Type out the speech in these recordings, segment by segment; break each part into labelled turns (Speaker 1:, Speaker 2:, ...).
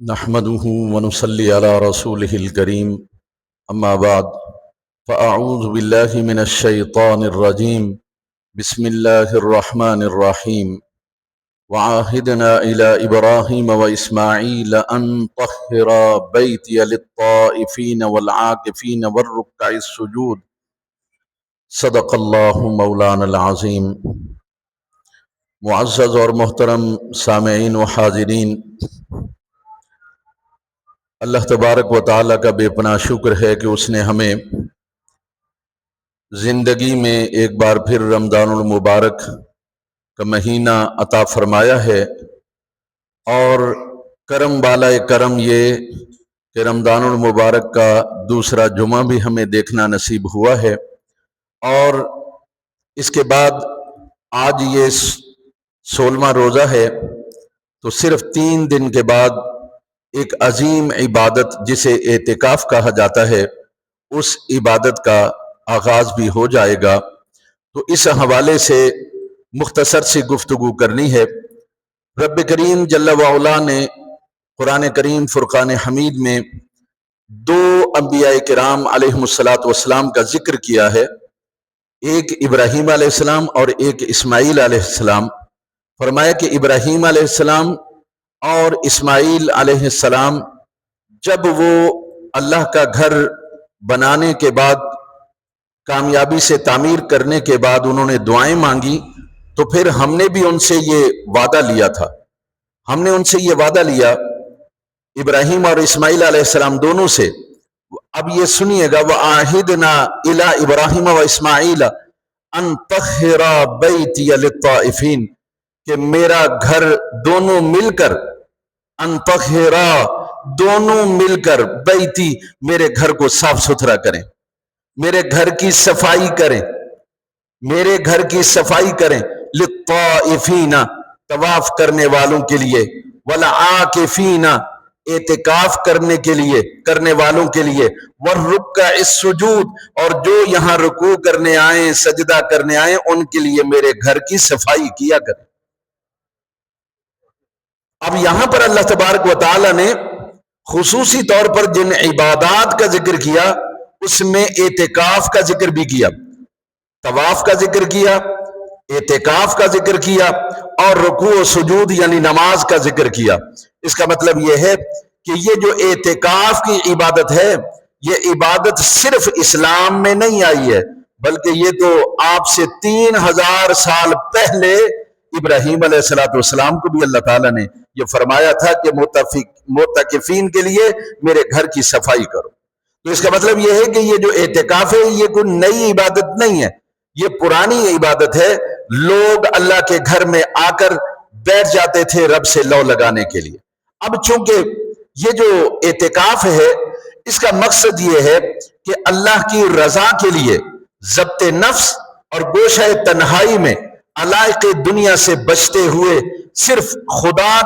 Speaker 1: نحمده ونصلي على رسوله الكريم أما بعد فأعوذ بالله من الشيطان الرجيم بسم الله الرحمن الرحيم وعاهدنا إلى إبراهيم وإسماعيل أن طهر بيتي للطائفين والعاكفين والركع السجود صدق اللہ مولانا العظیم۔ معزز اور محترم سامعین و حاضرین، اللہ تبارک و تعالیٰ کا بے پناہ شکر ہے کہ اس نے ہمیں زندگی میں ایک بار پھر رمضان المبارک کا مہینہ عطا فرمایا ہے، اور کرم بالائے کرم یہ کہ رمضان المبارک کا دوسرا جمعہ بھی ہمیں دیکھنا نصیب ہوا ہے، اور اس کے بعد آج یہ 16واں روزہ ہے، تو صرف 3 دن کے بعد ایک عظیم عبادت جسے اعتکاف کہا جاتا ہے، اس عبادت کا آغاز بھی ہو جائے گا۔ تو اس حوالے سے مختصر سی گفتگو کرنی ہے۔ رب کریم جل وعلا نے قرآن کریم فرقان حمید میں 2 انبیاء کرام علیہم الصلاۃ کا ذکر کیا ہے، ایک ابراہیم علیہ السلام اور ایک اسماعیل علیہ السلام۔ فرمایا کہ ابراہیم علیہ السلام اور اسماعیل علیہ السلام جب وہ اللہ کا گھر بنانے کے بعد، کامیابی سے تعمیر کرنے کے بعد انہوں نے دعائیں مانگی، تو پھر ہم نے بھی ان سے یہ وعدہ لیا تھا، ہم نے ان سے یہ وعدہ لیا ابراہیم اور اسماعیل علیہ السلام دونوں سے۔ اب یہ سنیے گا، وَعَاهِدْنَا إِلَىٰ إِبْرَاهِيمَ وَإِسْمَاعِيلَ أَن طَهِّرَ بَيْتِيَ لِلطَّائِفِينَ، کہ میرا گھر دونوں مل کر، ان طہرا دونوں مل کر، بیتی میرے گھر کو صاف ستھرا کریں، میرے گھر کی صفائی کریں، میرے گھر کی صفائی کریں، للطائفین طواف کرنے والوں کے لیے، والعاکفین اعتکاف کرنے کے لیے، کرنے والوں کے لیے، والرکع السجود اور جو یہاں رکوع کرنے آئیں، سجدہ کرنے آئیں، ان کے لیے میرے گھر کی صفائی کیا کریں۔ اب یہاں پر اللہ تبارک و تعالی نے خصوصی طور پر جن عبادات کا ذکر کیا، اس میں اعتکاف کا ذکر بھی کیا، طواف کا ذکر کیا، اعتکاف کا ذکر کیا، اور رکوع و سجود یعنی نماز کا ذکر کیا۔ اس کا مطلب یہ ہے کہ یہ جو اعتکاف کی عبادت ہے، یہ عبادت صرف اسلام میں نہیں آئی ہے، بلکہ یہ تو آپ سے 3000 سال پہلے ابراہیم علیہ السلام کو بھی اللہ تعالیٰ نے یہ فرمایا تھا کہ معتکفین کے لیے میرے گھر کی صفائی کرو۔ تو اس کا مطلب یہ ہے کہ یہ جو اعتکاف ہے، یہ کوئی نئی عبادت نہیں ہے، یہ پرانی عبادت ہے۔ لوگ اللہ کے گھر میں آ کر بیٹھ جاتے تھے رب سے لو لگانے کے لیے۔ اب چونکہ یہ جو اعتکاف ہے، اس کا مقصد یہ ہے کہ اللہ کی رضا کے لیے ضبط نفس اور گوشہ تنہائی میں علائق دنیا سے بچتے ہوئے صرف خدا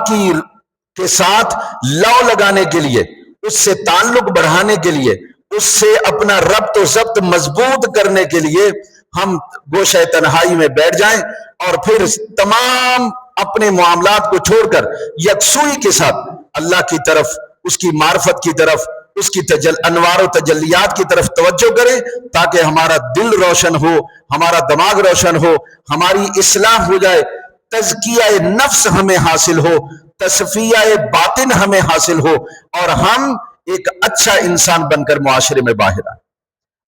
Speaker 1: کے ساتھ لو لگانے کے لیے، اس سے تعلق بڑھانے کے لیے، اس سے اپنا ربط و ضبط مضبوط کرنے کے لیے ہم گوشہ تنہائی میں بیٹھ جائیں، اور پھر تمام اپنے معاملات کو چھوڑ کر یکسوئی کے ساتھ اللہ کی طرف، اس کی معرفت کی طرف، اس کی انوار و تجلیات کی طرف توجہ کریں، تاکہ ہمارا دل روشن ہو، ہمارا دماغ روشن ہو، ہماری اصلاح ہو جائے، تزکیہ نفس ہمیں حاصل ہو، تصفیہ باطن ہمیں حاصل ہو، اور ہم ایک اچھا انسان بن کر معاشرے میں باہر آئیں۔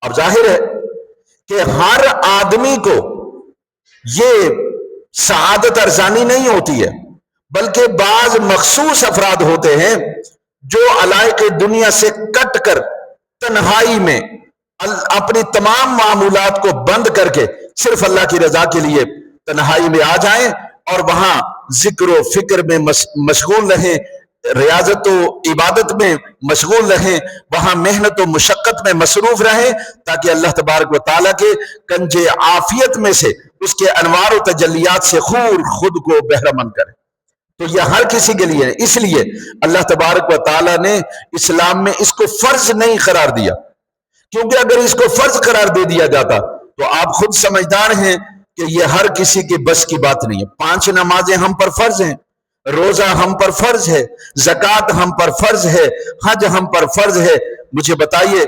Speaker 1: اب ظاہر ہے کہ ہر آدمی کو یہ سعادت ارزانی نہیں ہوتی ہے، بلکہ بعض مخصوص افراد ہوتے ہیں جو علائق دنیا سے کٹ کر تنہائی میں اپنی تمام معمولات کو بند کر کے صرف اللہ کی رضا کے لیے تنہائی میں آ جائیں، اور وہاں ذکر و فکر میں مشغول رہیں، ریاضت و عبادت میں مشغول رہیں، وہاں محنت و مشقت میں مصروف رہیں، تاکہ اللہ تبارک و تعالیٰ کے کنج عافیت میں سے، اس کے انوار و تجلیات سے خود کو بہرمند کریں۔ تو یہ ہر کسی کے لیے ہے، اس لیے اللہ تبارک و تعالیٰ نے اسلام میں اس کو فرض نہیں قرار دیا، کیونکہ اگر اس کو فرض قرار دے دیا جاتا تو آپ خود سمجھدار ہیں کہ یہ ہر کسی کے بس کی بات نہیں ہے۔ 5 نمازیں ہم پر فرض ہیں، روزہ ہم پر فرض ہے، زکوٰۃ ہم پر فرض ہے، حج ہم پر فرض ہے، مجھے بتائیے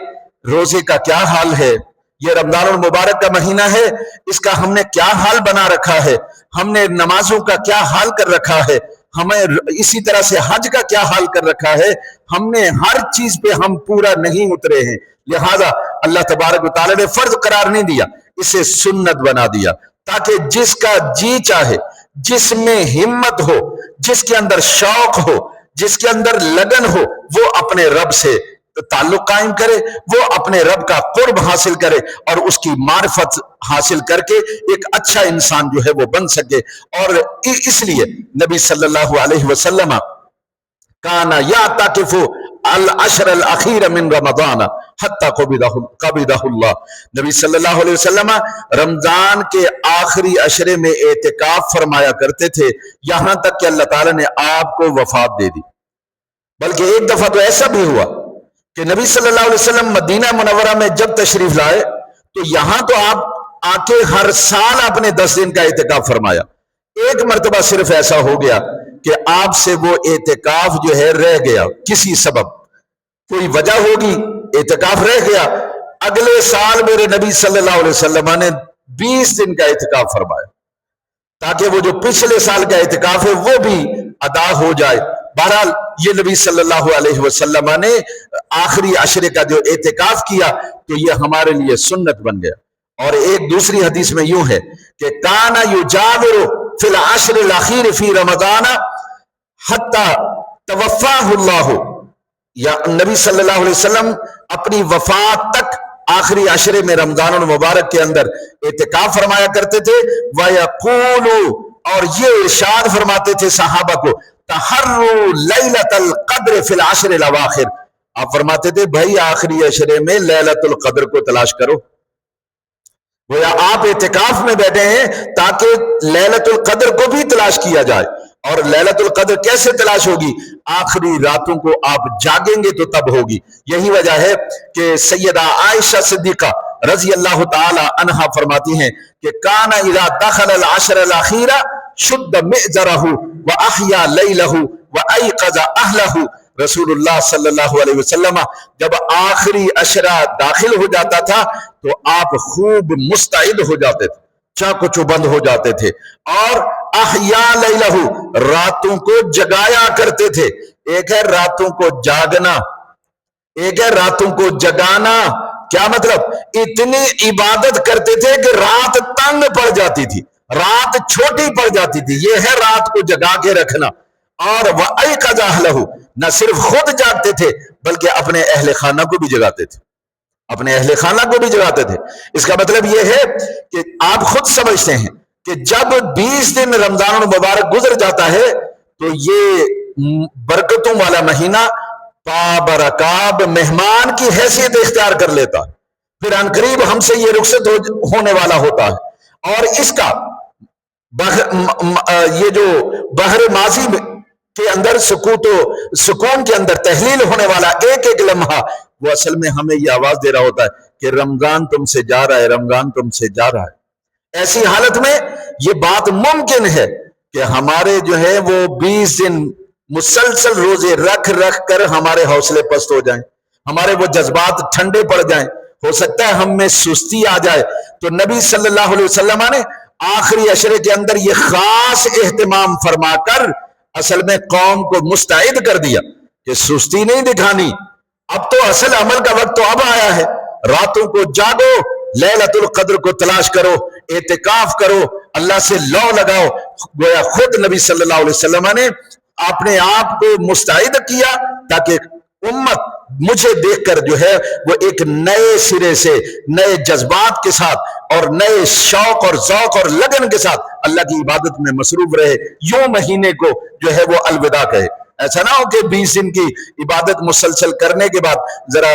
Speaker 1: روزے کا کیا حال ہے؟ یہ رمضان المبارک کا مہینہ ہے، اس کا ہم نے کیا حال بنا رکھا ہے؟ ہم نے نمازوں کا کیا حال کر رکھا ہے؟ ہمیں اسی طرح سے حج کا کیا حال کر رکھا ہے؟ ہم نے ہر چیز پہ ہم پورا نہیں اترے ہیں، لہذا اللہ تبارک و تعالی نے فرض قرار نہیں دیا، اسے سنت بنا دیا، تاکہ جس کا جی چاہے، جس میں ہمت ہو، جس کے اندر شوق ہو، جس کے اندر لگن ہو، وہ اپنے رب سے تعلق قائم کرے، وہ اپنے رب کا قرب حاصل کرے اور اس کی معرفت حاصل کر کے ایک اچھا انسان جو ہے وہ بن سکے۔ اور اس لیے نبی صلی اللہ علیہ وسلم کانا یعتکف العشر الاخیر من رمضان حتی قبضہ اللہ، نبی صلی اللہ علیہ وسلم رمضان کے آخری عشرے میں اعتکاف فرمایا کرتے تھے، یہاں تک کہ اللہ تعالیٰ نے آپ کو وفات دے دی۔ بلکہ ایک دفعہ تو ایسا بھی ہوا کہ نبی صلی اللہ علیہ وسلم مدینہ منورہ میں جب تشریف لائے تو یہاں تو آپ آ کے ہر سال آپ نے 10 دن کا اعتکاف فرمایا، ایک مرتبہ صرف ایسا ہو گیا کہ آپ سے وہ اعتکاف جو ہے رہ گیا، کسی سبب کوئی وجہ ہوگی، اعتکاف رہ گیا، اگلے سال میرے نبی صلی اللہ علیہ وسلم نے 20 دن کا اعتکاف فرمایا تاکہ وہ جو پچھلے سال کا اعتکاف ہے وہ بھی ادا ہو جائے۔ بہرحال یہ نبی صلی اللہ علیہ وسلم نے آخری عشرے کا جو اعتکاف کیا تو یہ ہمارے لیے سنت بن گیا۔ اور ایک دوسری حدیث میں یوں ہے کہ کانا یجاور فی العشر الاخیر فی رمضان حتی توفاہ اللہ، یا نبی صلی اللہ علیہ وسلم اپنی وفات تک آخری عشرے میں رمضان المبارک کے اندر اعتکاف فرمایا کرتے تھے، وَيَقُولُ، اور یہ ارشاد فرماتے تھے صحابہ کو، تحروا لیلۃ القدر فی العشر الاواخر، آپ فرماتے تھے بھائی آخری عشرے میں لیلۃ القدر کو تلاش کرو۔ گویا آپ اعتکاف میں بیٹھے ہیں تاکہ لیلۃ القدر کو بھی تلاش کیا جائے۔ اور لیلۃ القدر کیسے تلاش ہوگی؟ آخری راتوں کو آپ جاگیں گے تو تب ہوگی۔ یہی وجہ ہے کہ سیدہ عائشہ صدیقہ رضی اللہ تعالی عنہا فرماتی ہیں کہ کان اذا دخل العشر الاخیر شد مئزرہ واحیا لیلہ وایقظ اہلہ، رسول اللہ صلی اللہ علیہ وسلم جب آخری عشرہ داخل ہو جاتا تھا تو آپ خوب مستعد ہو جاتے تھے، چاق و چوبند ہو جاتے تھے، اور احیا لیلہ، راتوں کو جگایا کرتے تھے۔ ایک ہے راتوں کو جاگنا، ایک ہے راتوں کو جگانا۔ کیا مطلب؟ اتنی عبادت کرتے تھے کہ رات تنگ پڑ جاتی تھی، رات چھوٹی پڑ جاتی تھی، یہ ہے رات کو جگا کے رکھنا۔ اور وَأَيْقَظَ أَهْلَهُ، نہ صرف خود جاگتے تھے بلکہ اپنے اہل خانہ کو بھی جگاتے تھے، اپنے اہل خانہ کو بھی جگاتے تھے۔ اس کا مطلب یہ ہے کہ آپ خود سمجھتے ہیں کہ جب 20 دن رمضان المبارک گزر جاتا ہے تو یہ برکتوں والا مہینہ پابرکاب مہمان کی حیثیت اختیار کر لیتا ہے، پھر عنقریب ہم سے یہ رخصت ہونے والا ہوتا ہے۔ اور اس کا یہ جو بحر ماضی کے اندر سکون کے اندر تحلیل ہونے والا ایک ایک لمحہ، وہ اصل میں ہمیں یہ آواز دے رہا ہوتا ہے کہ رمضان تم سے جا رہا ہے، رمضان تم سے جا رہا ہے۔ ایسی حالت میں یہ بات ممکن ہے کہ ہمارے جو ہے وہ 20 دن مسلسل روزے رکھ رکھ کر ہمارے حوصلے پست ہو جائیں، ہمارے وہ جذبات ٹھنڈے پڑ جائیں، ہو سکتا ہے ہم میں سستی آ جائے۔ تو نبی صلی اللہ علیہ وسلم نے آخری عشرے کے اندر یہ خاص اہتمام فرما کر اصل میں قوم کو مستعد کر دیا کہ سستی نہیں دکھانی، اب تو اصل عمل کا وقت تو اب آیا ہے، راتوں کو جاگو، لیلۃ القدر کو تلاش کرو، اعتکاف کرو، اللہ سے لو لگاؤ۔ گویا خود نبی صلی اللہ علیہ وسلم نے اپنے آپ کو مستعد کیا تاکہ امت مجھے دیکھ کر جو ہے وہ ایک نئے سرے سے، نئے جذبات کے ساتھ اور نئے شوق اور ذوق اور لگن کے ساتھ اللہ کی عبادت میں مصروف رہے، یوں مہینے کو جو ہے وہ الوداع کہے۔ ایسا نہ ہو کہ 20 دن کی عبادت مسلسل کرنے کے بعد ذرا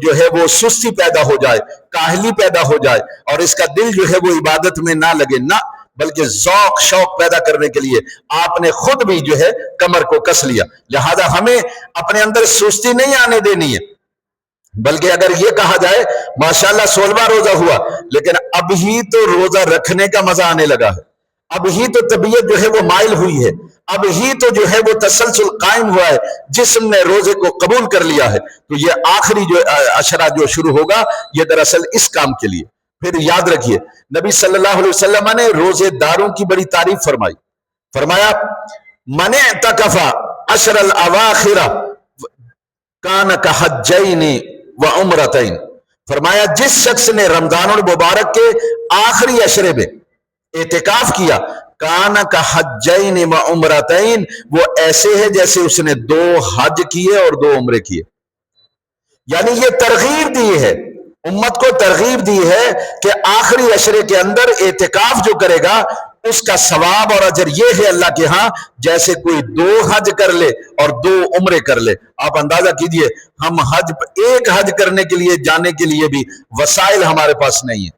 Speaker 1: جو ہے وہ سستی پیدا ہو جائے، کاہلی پیدا ہو جائے اور اس کا دل جو ہے وہ عبادت میں نہ لگے، نہ، بلکہ ذوق شوق پیدا کرنے کے لیے آپ نے خود بھی جو ہے کمر کو کس لیا۔ لہذا ہمیں اپنے اندر سستی نہیں آنے دینی ہے، بلکہ اگر یہ کہا جائے ماشاءاللہ 16واں روزہ ہوا لیکن اب ہی تو روزہ رکھنے کا مزہ آنے لگا ہے، اب ہی تو طبیعت جو ہے وہ مائل ہوئی ہے، اب ہی تو جو ہے وہ تسلسل قائم ہوا ہے، جسم نے روزے کو قبول کر لیا ہے، تو یہ آخری جو عشرہ جو شروع ہوگا یہ دراصل اس کام کے لیے۔ پھر یاد رکھیے نبی صلی اللہ علیہ وسلم نے روزے داروں کی بڑی تعریف فرمائی، فرمایا من اعتکف عشر الاواخر کان کحجین وعمرتین، فرمایا جس شخص نے رمضان المبارک کے آخری عشرے میں اعتکاف کیا، کان کحجین وعمرتین، وہ ایسے ہے جیسے اس نے 2 حج کیے اور 2 عمرے کیے۔ یعنی یہ ترغیب دی ہے، امت کو ترغیب دی ہے کہ آخری عشرے کے اندر اعتکاف جو کرے گا اس کا ثواب اور اجر یہ ہے اللہ کے ہاں جیسے کوئی 2 حج کر لے اور 2 عمرے کر لے۔ آپ اندازہ کیجئے ہم ایک حج کرنے کے لیے جانے کے لیے بھی وسائل ہمارے پاس نہیں ہے،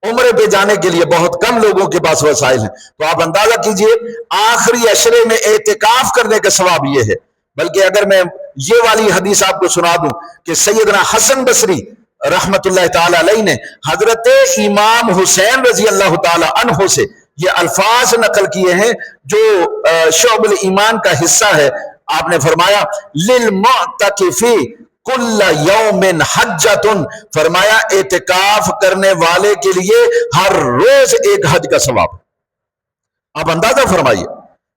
Speaker 1: عمرے پہ جانے کے لیے بہت کم لوگوں کے پاس وسائل ہیں، تو آپ اندازہ کیجئے آخری عشرے میں اعتکاف کرنے کا ثواب یہ ہے۔ بلکہ اگر میں یہ والی حدیث آپ کو سنا دوں کہ سیدنا حسن بصری رحمت اللہ تعالی علیہ نے حضرت امام حسین رضی اللہ تعالی عنہ سے یہ الفاظ نقل کیے ہیں جو شعب الایمان کا حصہ ہے۔ آپ نے فرمایا للمعتکف کل یوم حجۃ، فرمایا اعتکاف کرنے والے کے لیے ہر روز ایک حج کا ثواب۔ آپ اندازہ فرمائیے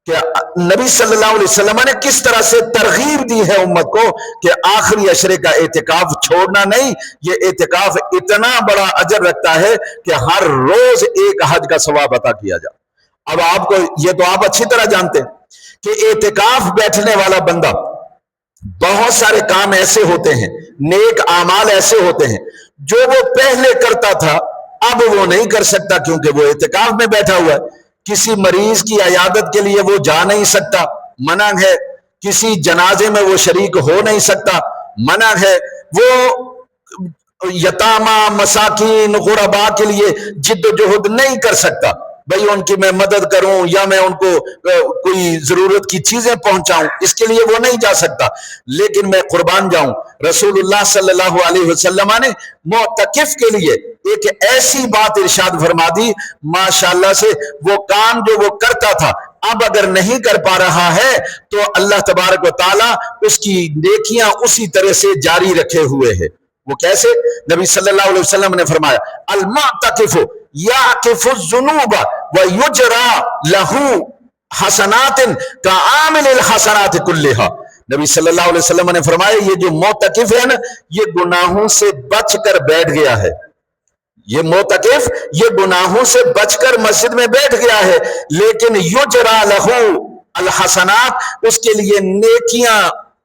Speaker 1: کہ نبی صلی اللہ علیہ وسلم نے کس طرح سے ترغیب دی ہے امت کو کہ آخری عشرے کا اعتکاف چھوڑنا نہیں، یہ اعتکاف اتنا بڑا اجر رکھتا ہے کہ ہر روز ایک حج کا ثواب عطا کیا جائے۔ اب آپ کو یہ تو آپ اچھی طرح جانتے ہیں کہ اعتکاف بیٹھنے والا بندہ بہت سارے کام ایسے ہوتے ہیں، نیک اعمال ایسے ہوتے ہیں جو وہ پہلے کرتا تھا اب وہ نہیں کر سکتا کیونکہ وہ اعتکاف میں بیٹھا ہوا ہے۔ کسی مریض کی عیادت کے لیے وہ جا نہیں سکتا، منع ہے، کسی جنازے میں وہ شریک ہو نہیں سکتا، منع ہے، وہ یتامى مساکین غرباء کے لیے جد و جہد نہیں کر سکتا، بھئی ان کی میں مدد کروں یا میں ان کو کوئی ضرورت کی چیزیں پہنچاؤں، اس کے لیے وہ نہیں جا سکتا۔ لیکن میں قربان جاؤں، رسول اللہ صلی اللہ علیہ وسلم نے معتکف کے لیے ایک ایسی بات ارشاد فرما دی، ماشاءاللہ سے وہ کام جو وہ کرتا تھا اب اگر نہیں کر پا رہا ہے تو اللہ تبارک و تعالیٰ اس کی نیکیاں اسی طرح سے جاری رکھے ہوئے ہے۔ وہ کیسے؟ نبی صلی اللہ علیہ وسلم نے فرمایا المعتکف یعکف الذنوب ویجری لہ حسنات کعامل الحسنات کلھا۔ نبی صلی اللہ علیہ وسلم نے فرمایا یہ جو معتکف ہے نا یہ گناہوں سے بچ کر بیٹھ گیا ہے، یہ معتکف یہ گناہوں سے بچ کر مسجد میں بیٹھ گیا ہے، لیکن یجری لہ الحسنات، اس کے لیے نیکیاں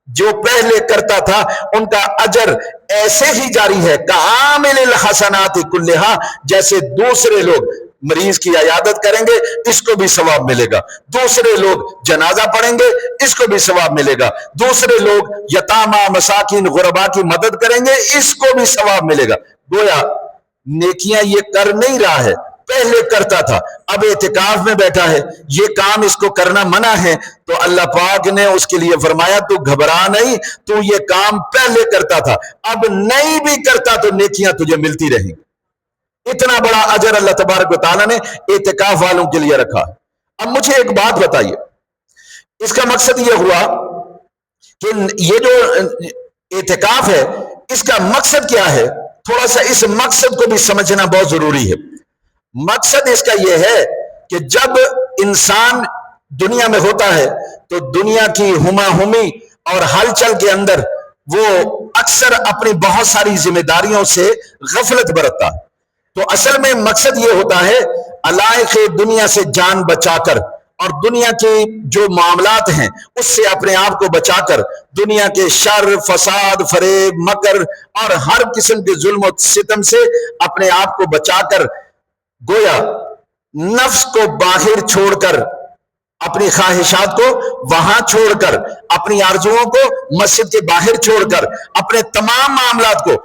Speaker 1: جو پہلے کرتا تھا ان کا اجر ایسے ہی جاری ہے، کعامل الحسنات کلھا، جیسے دوسرے لوگ مریض کی عیادت کریں گے اس کو بھی ثواب ملے گا، دوسرے لوگ جنازہ پڑھیں گے اس کو بھی ثواب ملے گا، دوسرے لوگ یتامى مساکین غرباء کی مدد کریں گے اس کو بھی ثواب ملے گا۔ گویا نیکیاں یہ کر نہیں رہا ہے، پہلے کرتا تھا، اب اعتکاف میں بیٹھا ہے، یہ کام اس کو کرنا منع ہے، تو اللہ پاک نے اس کے لیے فرمایا تو گھبرا نہیں، تو یہ کام پہلے کرتا تھا اب نہیں بھی کرتا تو نیکیاں تجھے ملتی رہیں۔ اتنا بڑا اجر اللہ تبارک و تعالیٰ نے اعتکاف والوں کے لیے رکھا۔ اب مجھے ایک بات بتائیے، اس کا مقصد یہ ہوا کہ یہ جو اعتکاف ہے اس کا مقصد کیا ہے؟ تھوڑا سا اس مقصد کو بھی سمجھنا بہت ضروری ہے۔ مقصد اس کا یہ ہے کہ جب انسان دنیا میں ہوتا ہے تو دنیا کی ہما ہمی اور ہلچل کے اندر وہ اکثر اپنی بہت ساری ذمہ داریوں سے غفلت برتتا ہے، تو اصل میں مقصد یہ ہوتا ہے علائق دنیا سے جان بچا کر اور دنیا کے جو معاملات ہیں اس سے اپنے آپ کو بچا کر دنیا کے شر فساد فریب مکر اور ہر قسم کے ظلم و ستم سے اپنے آپ کو بچا کر گویا نفس کو باہر چھوڑ کر اپنی خواہشات کو وہاں چھوڑ کر اپنی آرزوؤں کو مسجد کے باہر چھوڑ کر اپنے تمام معاملات کو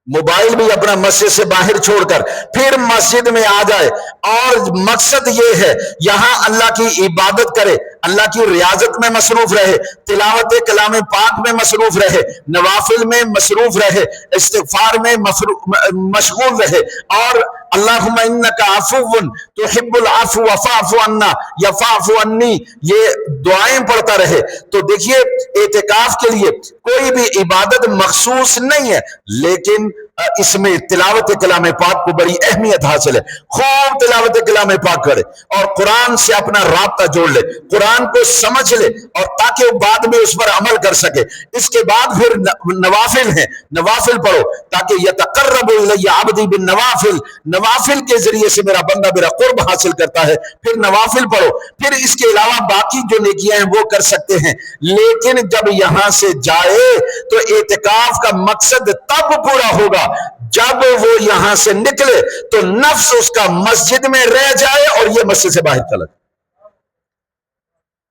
Speaker 1: موبائل بھی اپنا مسجد سے باہر چھوڑ کر پھر مسجد میں آ جائے، اور مقصد یہ ہے یہاں اللہ کی عبادت کرے، اللہ کی ریاضت میں مصروف رہے، تلاوت کلام پاک میں مصروف رہے، نوافل میں مصروف رہے، استغفار میں مشغول رہے، اور اللہم انک عفو تحب العفو فاعف عنا یا فاعف عنی، یہ دعائیں پڑھتا رہے. تو دیکھیے اعتکاف کے لیے کوئی بھی عبادت مخصوص نہیں ہے، لیکن اس میں تلاوت کلام پاک کو بڑی اہمیت حاصل ہے. خوب تلاوت کلام پاک کرے اور قرآن سے اپنا رابطہ جوڑ لے، قرآن کو سمجھ لے، اور تاکہ وہ بعد میں اس پر عمل کر سکے. اس کے بعد پھر نوافل ہیں، نوافل پڑھو تاکہ یتقرب الی عبدی بالنوافل، نوافل کے ذریعے سے میرا بندہ میرا قرب حاصل کرتا ہے. پھر نوافل پڑھو، پھر اس کے علاوہ باقی جو نیکیاں ہیں وہ کر سکتے ہیں. لیکن جب یہاں سے جائے تو اعتکاف کا مقصد تب پورا ہوگا جب وہ یہاں سے نکلے تو نفس اس کا مسجد میں رہ جائے اور یہ مسجد سے باہر چلا جائے.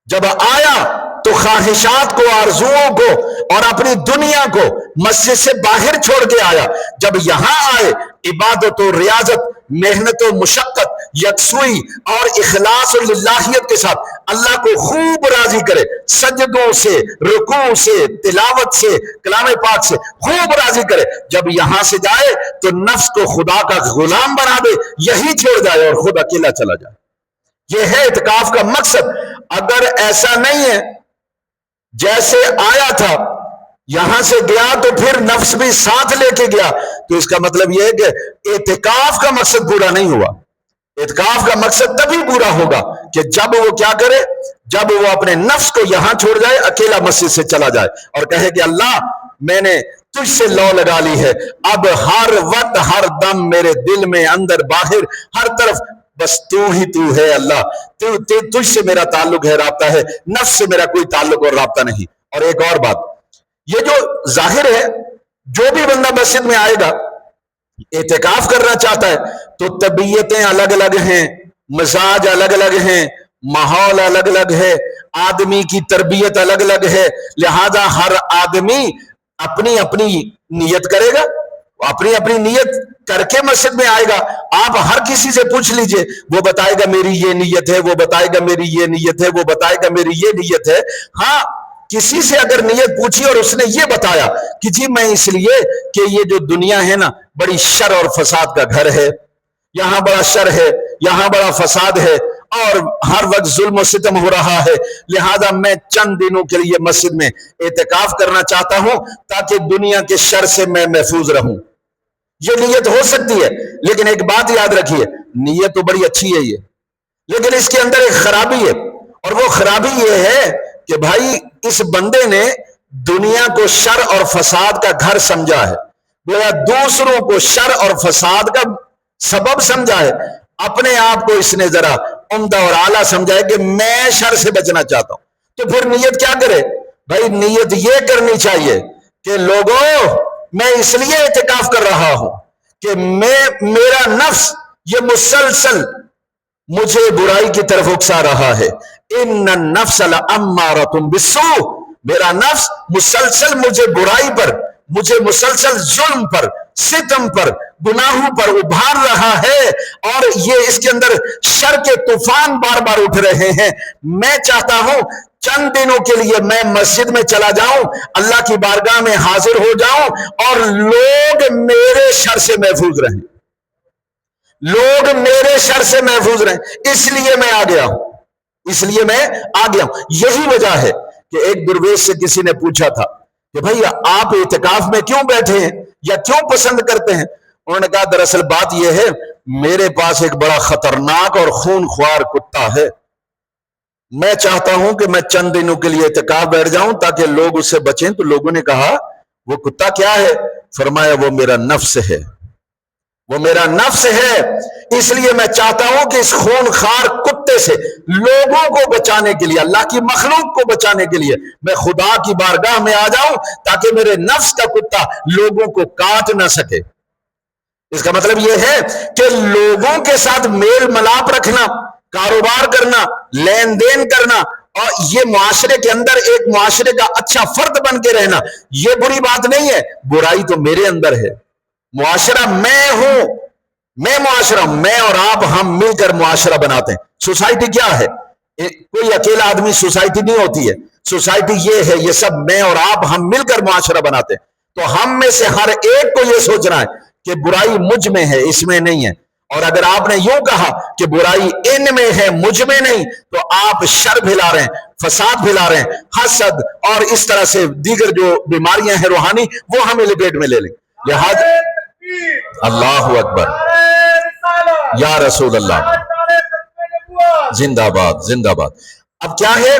Speaker 1: جب آیا تو خواہشات کو، آرزوؤں کو اور اپنی دنیا کو مسجد سے باہر چھوڑ کے آیا. جب یہاں آئے عبادت و ریاضت، محنت و مشقت، یکسوئی اور اخلاص و للہیت کے ساتھ اللہ کو خوب راضی کرے، سجدوں سے، رکوع سے، تلاوت سے، کلام پاک سے خوب راضی کرے. جب یہاں سے جائے تو نفس کو خدا کا غلام بنا دے، یہی چھوڑ جائے اور خود اکیلا چلا جائے. یہ ہے اعتکاف کا مقصد. اگر ایسا نہیں ہے، جیسے آیا تھا یہاں سے گیا تو پھر نفس بھی ساتھ لے کے گیا، تو اس کا مطلب یہ ہے کہ اعتکاف کا مقصد پورا نہیں ہوا. اعتکاف کا مقصد تبھی پورا ہوگا کہ جب وہ کیا کرے، جب وہ اپنے نفس کو یہاں چھوڑ جائے، اکیلا مسجد سے چلا جائے اور کہے کہ اللہ میں نے تجھ سے لو لگا لی ہے، اب ہر وقت ہر دم میرے دل میں اندر باہر ہر طرف بس تو ہی تو ہے اللہ، تجھ سے میرا تعلق ہے، رابطہ ہے، نفس سے میرا کوئی تعلق اور رابطہ نہیں. اور ایک اور بات، یہ جو ظاہر ہے جو بھی بندہ مسجد میں آئے گا اعتکاف کرنا چاہتا ہے تو طبیعتیں الگ الگ ہیں، مزاج الگ الگ ہیں، ماحول الگ الگ ہے، آدمی کی تربیت الگ الگ ہے. لہذا ہر آدمی اپنی اپنی نیت کرے گا، اپنی اپنی نیت کر کے مسجد میں آئے گا. آپ ہر کسی سے پوچھ لیجئے، وہ بتائے گا میری یہ نیت ہے، وہ بتائے گا میری یہ نیت ہے، وہ بتائے گا میری یہ نیت ہے. ہاں کسی سے اگر نیت پوچھی اور اس نے یہ بتایا کہ جی میں اس لیے کہ یہ جو دنیا ہے نا بڑی شر اور فساد کا گھر ہے، یہاں بڑا شر ہے، یہاں بڑا فساد ہے اور ہر وقت ظلم و ستم ہو رہا ہے، لہذا میں چند دنوں کے لیے مسجد میں اعتکاف کرنا چاہتا ہوں تاکہ دنیا کے شر سے میں محفوظ رہوں. یہ نیت ہو سکتی ہے، لیکن ایک بات یاد رکھیے، نیت تو بڑی اچھی ہے یہ، لیکن اس کے اندر ایک خرابی ہے، اور وہ خرابی یہ ہے کہ بھائی اس بندے نے دنیا کو شر اور فساد کا گھر سمجھا ہے، گویا دوسروں کو شر اور فساد کا سبب سمجھا ہے، اپنے آپ کو اس نے ذرا عمدہ اور اعلیٰ سمجھا ہے کہ میں شر سے بچنا چاہتا ہوں. تو پھر نیت کیا کرے بھائی؟ نیت یہ کرنی چاہیے کہ لوگوں میں اس لیے اعتکاف کر رہا ہوں کہ میرا نفس یہ مسلسل مجھے برائی کی طرف اکسا رہا ہے. ان النفس لامارۃ بالسوء، میرا نفس مسلسل مجھے برائی پر، مجھے مسلسل ظلم پر، ستم پر، گناہوں پر ابھار رہا ہے، اور یہ اس کے اندر شر کے طوفان بار بار اٹھ رہے ہیں. میں چاہتا ہوں چند دنوں کے لیے میں مسجد میں چلا جاؤں، اللہ کی بارگاہ میں حاضر ہو جاؤں اور لوگ میرے شر سے محفوظ رہیں، لوگ میرے شر سے محفوظ رہیں. اس لیے میں آ گیا ہوں، اس لیے میں آ گیا ہوں. یہی وجہ ہے کہ ایک درویش سے کسی نے پوچھا تھا کہ بھئی آپ اعتکاف میں کیوں بیٹھے ہیں یا کیوں پسند کرتے ہیں؟ انہوں نے کہا دراصل بات یہ ہے میرے پاس ایک بڑا خطرناک اور خون خوار کتا ہے، میں چاہتا ہوں کہ میں چند دنوں کے لیے اعتکاف بیٹھ جاؤں تاکہ لوگ اس سے بچیں. تو لوگوں نے کہا وہ کتا کیا ہے؟ فرمایا وہ میرا نفس ہے، وہ میرا نفس ہے. اس لیے میں چاہتا ہوں کہ اس خون خار کتے سے لوگوں کو بچانے کے لیے، اللہ کی مخلوق کو بچانے کے لیے میں خدا کی بارگاہ میں آ جاؤں تاکہ میرے نفس کا کتا لوگوں کو کاٹ نہ سکے. اس کا مطلب یہ ہے کہ لوگوں کے ساتھ میل ملاپ رکھنا، کاروبار کرنا، لین دین کرنا، اور یہ معاشرے کے اندر ایک معاشرے کا اچھا فرد بن کے رہنا، یہ بری بات نہیں ہے. برائی تو میرے اندر ہے. معاشرہ میں ہوں، میں معاشرہ ہوں، میں اور آپ ہم مل کر معاشرہ بناتے ہیں. سوسائٹی کیا ہے؟ کوئی اکیلا آدمی سوسائٹی نہیں ہوتی ہے. سوسائٹی یہ ہے، یہ سب میں اور آپ ہم مل کر معاشرہ بناتے ہیں. تو ہم میں سے ہر ایک کو یہ سوچنا ہے کہ برائی مجھ میں ہے، اس میں نہیں ہے. اور اگر آپ نے یوں کہا کہ برائی ان میں ہے مجھ میں نہیں، تو آپ شر پھیلا رہے ہیں، فساد پھیلا رہے ہیں، حسد اور اس طرح سے دیگر جو بیماریاں ہیں روحانی وہ ہمیں لپیٹ میں لے لیں۔ لہذا اللہ اکبر، یا رسول اللہ، زندہ باد زندہ باد۔ اب کیا ہے،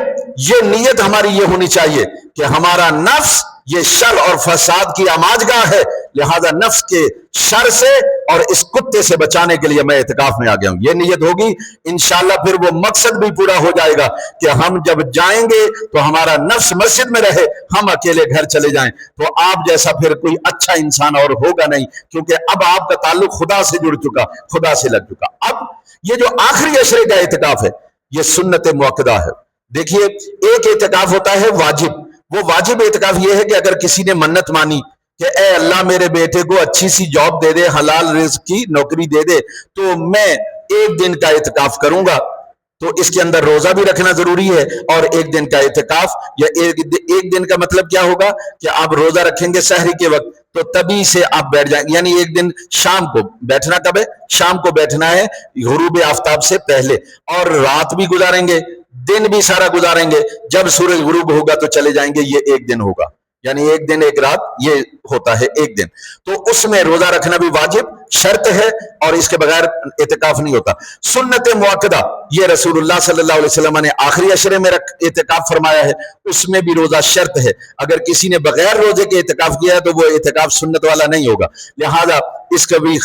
Speaker 1: یہ نیت ہماری یہ ہونی چاہیے کہ ہمارا نفس یہ شر اور فساد کی آماجگاہ ہے، لہذا نفس کے شر سے اور اس کتے سے بچانے کے لیے میں اعتکاف میں آ گیا ہوں۔ یہ نیت ہوگی انشاءاللہ، پھر وہ مقصد بھی پورا ہو جائے گا کہ ہم جب جائیں گے تو ہمارا نفس مسجد میں رہے، ہم اکیلے گھر چلے جائیں، تو آپ جیسا پھر کوئی اچھا انسان اور ہوگا نہیں، کیونکہ اب آپ کا تعلق خدا سے جڑ چکا، خدا سے لگ چکا۔ اب یہ جو آخری عشرے کا اعتکاف ہے یہ سنت موقدہ ہے۔ دیکھیے، ایک اعتکاف ہوتا ہے واجب، وہ واجب اعتکاف یہ ہے کہ اگر کسی نے منت مانی کہ اے اللہ میرے بیٹے کو اچھی سی جاب دے دے، حلال رزق کی نوکری دے دے، تو میں ایک دن کا اعتکاف کروں گا، تو اس کے اندر روزہ بھی رکھنا ضروری ہے، اور ایک دن کا اعتکاف یا ایک دن کا مطلب کیا ہوگا کہ آپ روزہ رکھیں گے سحری کے وقت، تو تبھی سے آپ بیٹھ جائیں گے، یعنی ایک دن شام کو بیٹھنا، کب ہے؟ شام کو بیٹھنا ہے غروب آفتاب سے پہلے، اور رات بھی گزاریں گے، دن بھی سارا گزاریں گے، جب سورج غروب ہوگا تو چلے جائیں گے، یہ ایک دن ہوگا، یعنی ایک دن ایک رات یہ ہوتا ہے ایک دن، تو اس میں روزہ رکھنا بھی واجب شرط ہے، اور اس کے بغیر اعتکاف نہیں ہوتا۔ سنت مؤکدہ یہ رسول اللہ صلی اللہ علیہ وسلم نے آخری عشرے میں اعتکاف فرمایا ہے، اس میں بھی روزہ شرط ہے، اگر کسی نے بغیر روزے کے اعتکاف کیا ہے تو وہ اعتکاف سنت والا نہیں ہوگا، لہذا اس کا بھی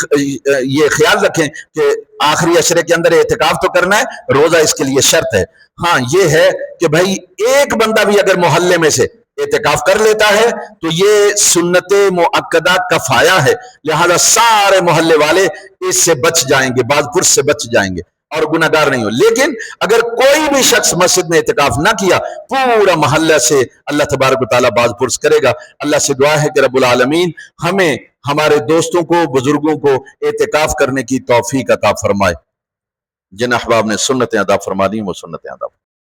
Speaker 1: یہ خیال رکھیں کہ آخری عشرے کے اندر اعتکاف تو کرنا ہے، روزہ اس کے لیے شرط ہے۔ ہاں یہ ہے کہ بھائی ایک بندہ بھی اگر محلے میں سے اعتکاف کر لیتا ہے تو یہ سنت مؤکدہ کفایہ ہے، لہذا سارے محلے والے اس سے بچ جائیں گے، بعض پرس سے بچ جائیں گے اور گناہگار نہیں ہو۔ لیکن اگر کوئی بھی شخص مسجد میں اعتکاف نہ کیا، پورا محلہ سے اللہ تبارک و تعالیٰ بعض پرس کرے گا۔ اللہ سے دعا ہے کہ رب العالمین ہمیں، ہمارے دوستوں کو، بزرگوں کو اعتکاف کرنے کی توفیق عطا فرمائے۔ جن احباب نے سنتیں ادا فرما دی وہ سنتیں ادا فرمائے۔